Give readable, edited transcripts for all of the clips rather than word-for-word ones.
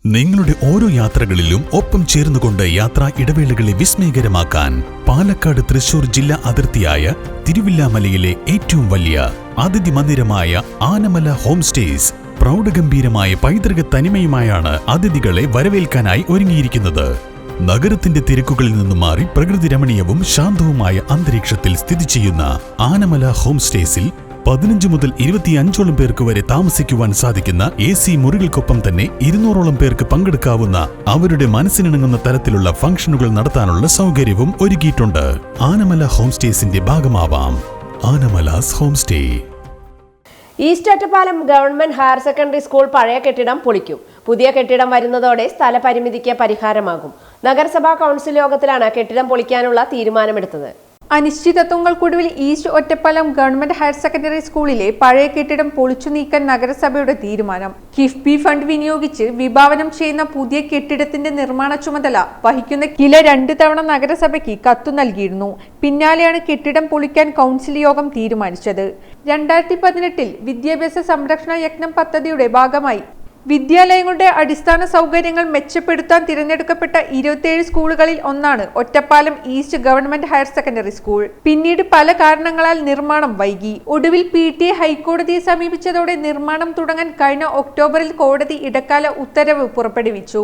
നിങ്ങളുടെ ഓരോ യാത്രകളിലും ഒപ്പം ചേർന്നുകൊണ്ട് യാത്രാ ഇടവേളകളെ വിസ്മയകരമാക്കാൻ പാലക്കാട് തൃശൂർ ജില്ലാ അതിർത്തിയായ തിരുവില്ലാമലയിലെ ഏറ്റവും വലിയ അതിഥി മന്ദിരമായ ആനമല ഹോം സ്റ്റേസ് പ്രൗഢഗംഭീരമായ പൈതൃക തനിമയുമായാണ് അതിഥികളെ വരവേൽക്കാനായി ഒരുങ്ങിയിരിക്കുന്നത്. നഗരത്തിന്റെ തിരക്കുകളിൽ നിന്നും മാറി പ്രകൃതി രമണീയവും ശാന്തവുമായ അന്തരീക്ഷത്തിൽ സ്ഥിതി ചെയ്യുന്ന ആനമല ഹോം സ്റ്റേസിൽ 15 മുതൽ 25ഓളം പേർക്ക് വരെ താമസിക്കുവാൻ സാധിക്കുന്ന AC മുറികൾക്കൊപ്പം തന്നെ 200ഓളം പേർക്ക് പങ്കെടുക്കാവുന്ന അവരുടെ മനസ്സിനിണങ്ങുന്ന തരത്തിലുള്ള ഫംഗ്ഷനുകൾ നടത്താനുള്ള സൗകര്യവും ഒരുക്കിയിട്ടുണ്ട്. ആനമല ഹോം സ്റ്റേസിന്റെ ഭാഗമാവാം. Anamala's home stay. East Ottapalam government higher secondary school പഴയ കെട്ടിടം പൊളിക്കും. പുതിയ കെട്ടിടം വരുന്നതോടെ സ്ഥലപരിമിതിക്ക് പരിഹാരമാകും. നഗരസഭാ കൗൺസിൽ യോഗത്തിലാണ് കെട്ടിടം പൊളിക്കാനുള്ള തീരുമാനമെടുത്തത്. അനിശ്ചിതത്വങ്ങൾക്കൊടുവിൽ east Ottapalam government higher secondary സ്കൂളിലെ പഴയ കെട്ടിടം പൊളിച്ചു നീക്കാൻ നഗരസഭയുടെ തീരുമാനം. കിഫ്ബി ഫണ്ട് വിനിയോഗിച്ച് വിഭാവനം ചെയ്യുന്ന പുതിയ കെട്ടിടത്തിന്റെ നിർമ്മാണ ചുമതല വഹിക്കുന്ന കില 2 തവണ നഗരസഭയ്ക്ക് കത്തു നൽകിയിരുന്നു. പിന്നാലെയാണ് കെട്ടിടം പൊളിക്കാൻ കൗൺസിൽ യോഗം തീരുമാനിച്ചത്. 2018 വിദ്യാഭ്യാസ സംരക്ഷണ യജ്ഞം പദ്ധതിയുടെ ഭാഗമായി വിദ്യാലയങ്ങളുടെ അടിസ്ഥാന സൗകര്യങ്ങൾ മെച്ചപ്പെടുത്താൻ തിരഞ്ഞെടുക്കപ്പെട്ട 27 സ്കൂളുകളിൽ ഒന്നാണ് Ottapalam east government higher secondary school. പിന്നീട് പല കാരണങ്ങളാൽ നിർമ്മാണം വൈകി. ഒടുവിൽ PTA ഹൈക്കോടതിയെ സമീപിച്ചതോടെ നിർമ്മാണം തുടങ്ങാൻ കഴിഞ്ഞ ഒക്ടോബറിൽ കോടതി ഇടക്കാല ഉത്തരവ് പുറപ്പെടുവിച്ചു.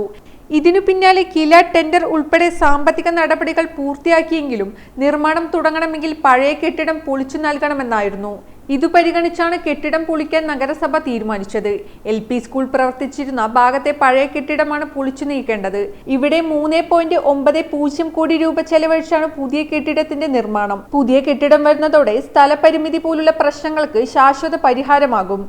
ഇതിനു പിന്നാലെ കില ടെൻഡർ ഉൾപ്പെടെ സാമ്പത്തിക നടപടികൾ പൂർത്തിയാക്കിയെങ്കിലും നിർമ്മാണം തുടങ്ങണമെങ്കിൽ പഴയ കെട്ടിടം പൊളിച്ചു നൽകണമെന്നായിരുന്നു. ഇതു പരിഗണിച്ചാണ് കെട്ടിടം പൊളിക്കാൻ നഗരസഭ തീരുമാനിച്ചത്. LP സ്കൂൾ പ്രവർത്തിച്ചിരുന്ന ഭാഗത്തെ പഴയ കെട്ടിടമാണ് പൊളിച്ചു നീക്കേണ്ടത്. ഇവിടെ 3.90 കോടി രൂപ ചെലവഴിച്ചാണ് പുതിയ കെട്ടിടത്തിന്റെ നിർമ്മാണം. പുതിയ കെട്ടിടം വരുന്നതോടെ സ്ഥലപരിമിതി പോലുള്ള പ്രശ്നങ്ങൾക്ക് ശാശ്വത പരിഹാരമാകും.